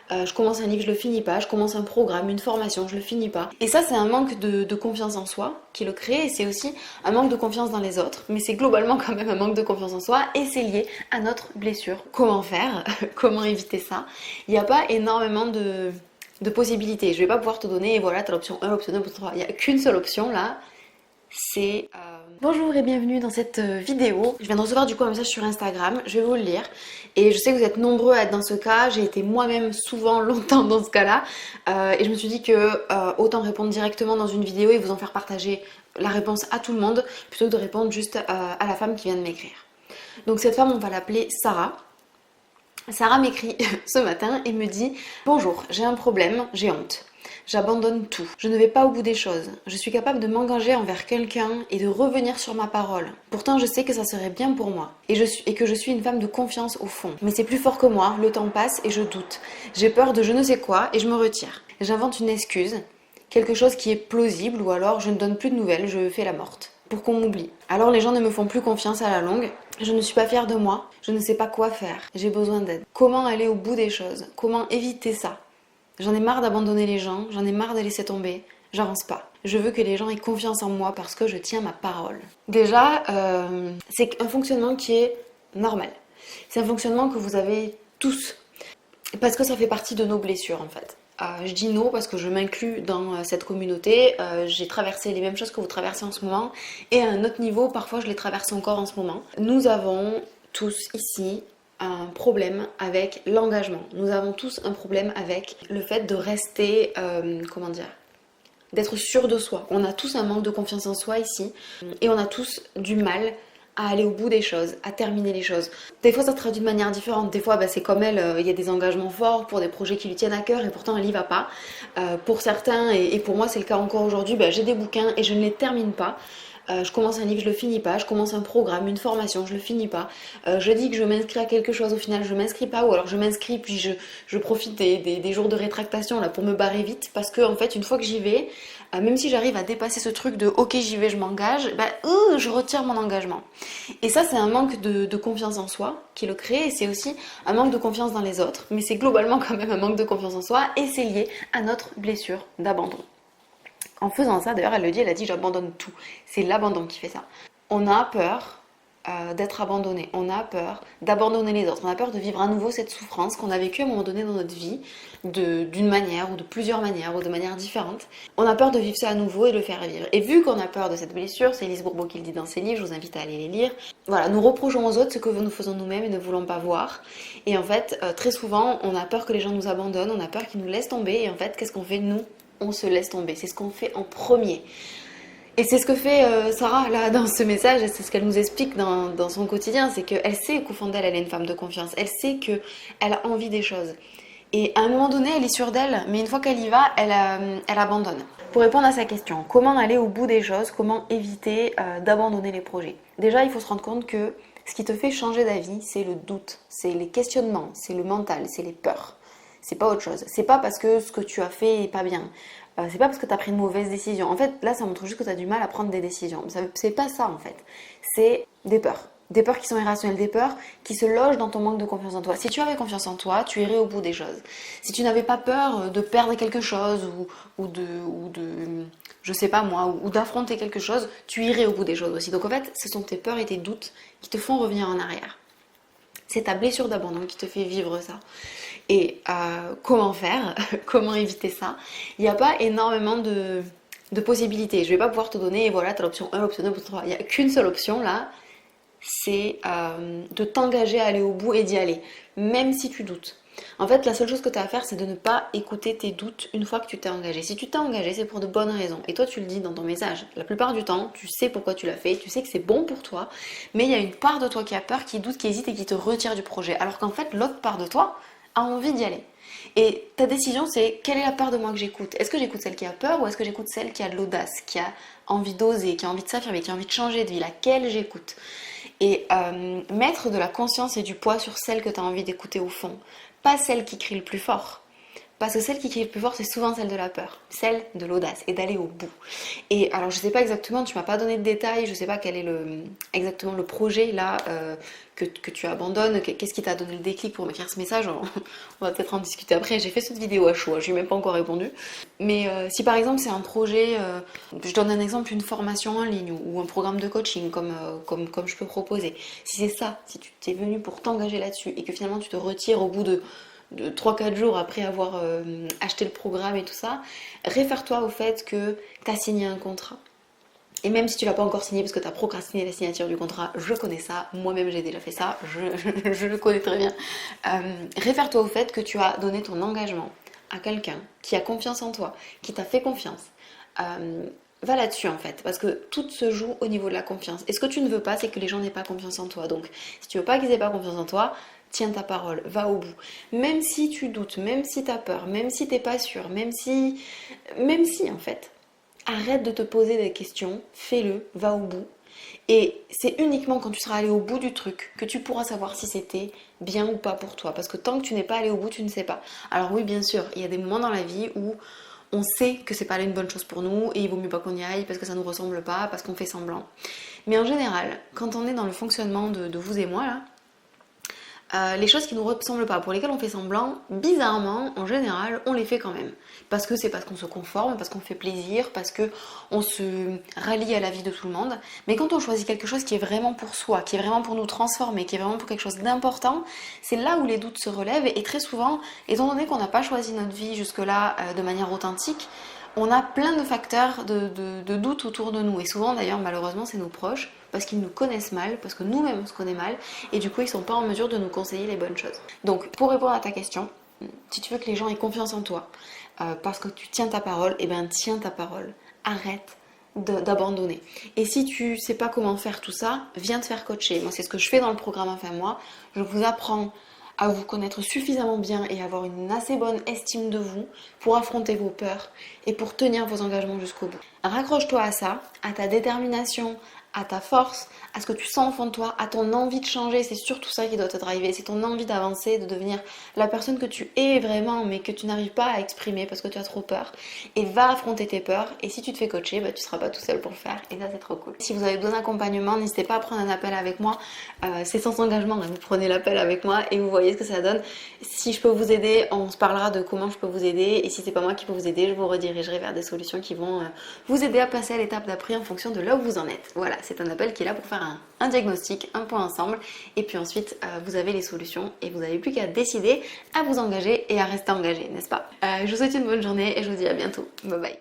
Je commence un livre, je le finis pas. Je commence un programme, une formation, je le finis pas. Et ça, c'est un manque de confiance en soi qui le crée. Et c'est aussi un manque de confiance dans les autres. Mais c'est globalement quand même un manque de confiance en soi. Et c'est lié à notre blessure. Comment faire? Comment éviter ça? Il n'y a pas énormément de possibilités. Je vais pas pouvoir te donner, voilà, t'as l'option 1, l'option 2, l'option 3. Il n'y a qu'une seule option là. C'est bonjour et bienvenue dans cette vidéo. Je viens de recevoir du coup un message sur Instagram, je vais vous le lire. Et je sais que vous êtes nombreux à être dans ce cas, j'ai été moi-même souvent longtemps dans ce cas-là. Et je me suis dit que autant répondre directement dans une vidéo et vous en faire partager la réponse à tout le monde, plutôt que de répondre juste à la femme qui vient de m'écrire. Donc cette femme, on va l'appeler Sarah. Sarah m'écrit ce matin et me dit: bonjour, j'ai un problème, j'ai honte. J'abandonne tout. Je ne vais pas au bout des choses. Je suis capable de m'engager envers quelqu'un et de revenir sur ma parole. Pourtant, je sais que ça serait bien pour moi. Et que je suis une femme de confiance au fond. Mais c'est plus fort que moi, le temps passe et je doute. J'ai peur de je ne sais quoi et je me retire. J'invente une excuse, quelque chose qui est plausible, ou alors je ne donne plus de nouvelles, je fais la morte, pour qu'on m'oublie. Alors les gens ne me font plus confiance à la longue. Je ne suis pas fière de moi. Je ne sais pas quoi faire. J'ai besoin d'aide. Comment aller au bout des choses? Comment éviter ça? J'en ai marre d'abandonner les gens, j'en ai marre de laisser tomber, j'avance pas. Je veux que les gens aient confiance en moi parce que je tiens ma parole. Déjà, c'est un fonctionnement qui est normal. C'est un fonctionnement que vous avez tous, parce que ça fait partie de nos blessures en fait. Je dis non parce que je m'inclus dans cette communauté, j'ai traversé les mêmes choses que vous traversez en ce moment, et à un autre niveau, parfois je les traverse encore en ce moment. Nous avons tous ici un problème avec l'engagement. Nous avons tous un problème avec le fait de rester, comment dire, d'être sûr de soi. On a tous un manque de confiance en soi ici, et on a tous du mal à aller au bout des choses, à terminer les choses. Des fois ça se traduit de manière différente, des fois c'est comme elle, il y a des engagements forts pour des projets qui lui tiennent à cœur et pourtant elle y va pas. Pour certains, et pour moi c'est le cas encore aujourd'hui, j'ai des bouquins et je ne les termine pas. Je commence un livre, je le finis pas. Je commence un programme, une formation, je le finis pas. Je dis que je m'inscris à quelque chose, au final je m'inscris pas, ou alors je m'inscris puis je profite des jours de rétractation là pour me barrer vite, parce que en fait une fois que j'y vais, même si j'arrive à dépasser ce truc de ok j'y vais, je m'engage, je retire mon engagement. Et ça c'est un manque de confiance en soi qui le crée, et c'est aussi un manque de confiance dans les autres, mais c'est globalement quand même un manque de confiance en soi, et c'est lié à notre blessure d'abandon. En faisant ça, d'ailleurs, elle le dit, elle a dit j'abandonne tout. C'est l'abandon qui fait ça. On a peur d'être abandonné, on a peur d'abandonner les autres, on a peur de vivre à nouveau cette souffrance qu'on a vécue à un moment donné dans notre vie, d'une manière ou de plusieurs manières ou de manière différente. On a peur de vivre ça à nouveau et de le faire vivre. Et vu qu'on a peur de cette blessure, c'est Lise Bourbeau qui le dit dans ses livres, je vous invite à aller les lire. Voilà, nous reprochons aux autres ce que nous faisons nous-mêmes et ne voulons pas voir. Et en fait, très souvent, on a peur que les gens nous abandonnent, on a peur qu'ils nous laissent tomber. Et en fait, qu'est-ce qu'on fait nous? On se laisse tomber. C'est ce qu'on fait en premier. Et c'est ce que fait Sarah là dans ce message, et c'est ce qu'elle nous explique dans son quotidien, c'est qu'elle sait qu'au fond d'elle, elle est une femme de confiance. Elle sait qu'elle a envie des choses. Et à un moment donné, elle est sûre d'elle, mais une fois qu'elle y va, elle abandonne. Pour répondre à sa question, comment aller au bout des choses, comment éviter d'abandonner les projets? Déjà, il faut se rendre compte que ce qui te fait changer d'avis, c'est le doute, c'est les questionnements, c'est le mental, c'est les peurs. C'est pas autre chose. C'est pas parce que ce que tu as fait est pas bien. C'est pas parce que tu as pris une mauvaise décision. En fait, là, ça montre juste que tu as du mal à prendre des décisions. C'est pas ça, en fait. C'est des peurs. Des peurs qui sont irrationnelles, des peurs qui se logent dans ton manque de confiance en toi. Si tu avais confiance en toi, tu irais au bout des choses. Si tu n'avais pas peur de perdre quelque chose ou je sais pas moi, ou d'affronter quelque chose, tu irais au bout des choses aussi. Donc en fait, ce sont tes peurs et tes doutes qui te font revenir en arrière. C'est ta blessure d'abandon qui te fait vivre ça. Et comment faire? Comment éviter ça? Il n'y a pas énormément de possibilités. Je ne vais pas pouvoir te donner, voilà, tu as l'option 1, l'option 2, l'option 3. Il n'y a qu'une seule option là, c'est de t'engager à aller au bout et d'y aller, même si tu doutes. En fait, la seule chose que tu as à faire, c'est de ne pas écouter tes doutes une fois que tu t'es engagé. Si tu t'es engagé, c'est pour de bonnes raisons. Et toi, tu le dis dans ton message. La plupart du temps, tu sais pourquoi tu l'as fait, tu sais que c'est bon pour toi, mais il y a une part de toi qui a peur, qui doute, qui hésite et qui te retire du projet. Alors qu'en fait, l'autre part de toi a envie d'y aller. Et ta décision, c'est quelle est la part de moi que j'écoute? Est-ce que j'écoute celle qui a peur ou est-ce que j'écoute celle qui a de l'audace, qui a envie d'oser, qui a envie de s'affirmer, qui a envie de changer de vie? Laquelle j'écoute? Et mettre de la conscience et du poids sur celle que tu as envie d'écouter au fond. Pas celle qui crie le plus fort. Parce que celle qui crie le plus fort, c'est souvent celle de la peur, celle de l'audace et d'aller au bout. Et alors, je sais pas exactement, tu m'as pas donné de détails, je sais pas quel est exactement le projet là que tu abandonnes, qu'est-ce qui t'a donné le déclic pour m'écrire ce message. On va peut-être en discuter après. J'ai fait cette vidéo à chaud, je lui ai même pas encore répondu. Mais si par exemple c'est un projet, je donne un exemple, une formation en ligne ou un programme de coaching comme je peux proposer. Si c'est ça, si tu t'es venu pour t'engager là-dessus et que finalement tu te retires au bout de 3-4 jours après avoir acheté le programme et tout ça, réfère-toi au fait que tu as signé un contrat. Et même si tu l'as pas encore signé parce que tu as procrastiné la signature du contrat, je connais ça, moi-même j'ai déjà fait ça, je le connais très bien. Réfère-toi au fait que tu as donné ton engagement à quelqu'un qui a confiance en toi, qui t'a fait confiance. Va là-dessus en fait, parce que tout se joue au niveau de la confiance. Et ce que tu ne veux pas, c'est que les gens n'aient pas confiance en toi. Donc si tu veux pas qu'ils aient pas confiance en toi, tiens ta parole, va au bout. Même si tu doutes, même si tu as peur, même si t'es pas sûr, même si en fait, arrête de te poser des questions, fais-le, va au bout. Et c'est uniquement quand tu seras allé au bout du truc que tu pourras savoir si c'était bien ou pas pour toi. Parce que tant que tu n'es pas allé au bout, tu ne sais pas. Alors oui, bien sûr, il y a des moments dans la vie où on sait que c'est pas une bonne chose pour nous et il vaut mieux pas qu'on y aille parce que ça nous ressemble pas, parce qu'on fait semblant. Mais en général, quand on est dans le fonctionnement de vous et moi là, les choses qui ne nous ressemblent pas, pour lesquelles on fait semblant, bizarrement, en général, on les fait quand même. Parce que c'est parce qu'on se conforme, parce qu'on fait plaisir, parce qu'on se rallie à la vie de tout le monde. Mais quand on choisit quelque chose qui est vraiment pour soi, qui est vraiment pour nous transformer, qui est vraiment pour quelque chose d'important, c'est là où les doutes se relèvent. Et très souvent, étant donné qu'on n'a pas choisi notre vie jusque-là de manière authentique, on a plein de facteurs de doute autour de nous. Et souvent, d'ailleurs, malheureusement, c'est nos proches, parce qu'ils nous connaissent mal, parce que nous-mêmes on se connaît mal, et du coup ils sont pas en mesure de nous conseiller les bonnes choses. Donc pour répondre à ta question, si tu veux que les gens aient confiance en toi, parce que tu tiens ta parole, eh bien tiens ta parole, arrête d'abandonner. Et si tu sais pas comment faire tout ça, viens te faire coacher. Moi c'est ce que je fais dans le programme Enfin Moi, je vous apprends à vous connaître suffisamment bien et avoir une assez bonne estime de vous pour affronter vos peurs et pour tenir vos engagements jusqu'au bout. Raccroche-toi à ça, à ta détermination, à ta force, à ce que tu sens au fond de toi, à ton envie de changer. C'est surtout ça qui doit te driver, c'est ton envie d'avancer, de devenir la personne que tu es vraiment mais que tu n'arrives pas à exprimer parce que tu as trop peur. Et va affronter tes peurs, et si tu te fais coacher, tu seras pas tout seul pour le faire, et ça c'est trop cool. Si vous avez besoin d'accompagnement, n'hésitez pas à prendre un appel avec moi, c'est sans engagement, vous prenez l'appel avec moi et vous voyez ce que ça donne. Si je peux vous aider, on se parlera de comment je peux vous aider, et si c'est pas moi qui peux vous aider, je vous redirigerai vers des solutions qui vont vous aider à passer à l'étape d'après en fonction de là où vous en êtes. Voilà, c'est un appel qui est là pour faire un diagnostic, un point ensemble, et puis ensuite vous avez les solutions et vous n'avez plus qu'à décider à vous engager et à rester engagé, n'est-ce pas? Je vous souhaite une bonne journée et je vous dis à bientôt. Bye bye.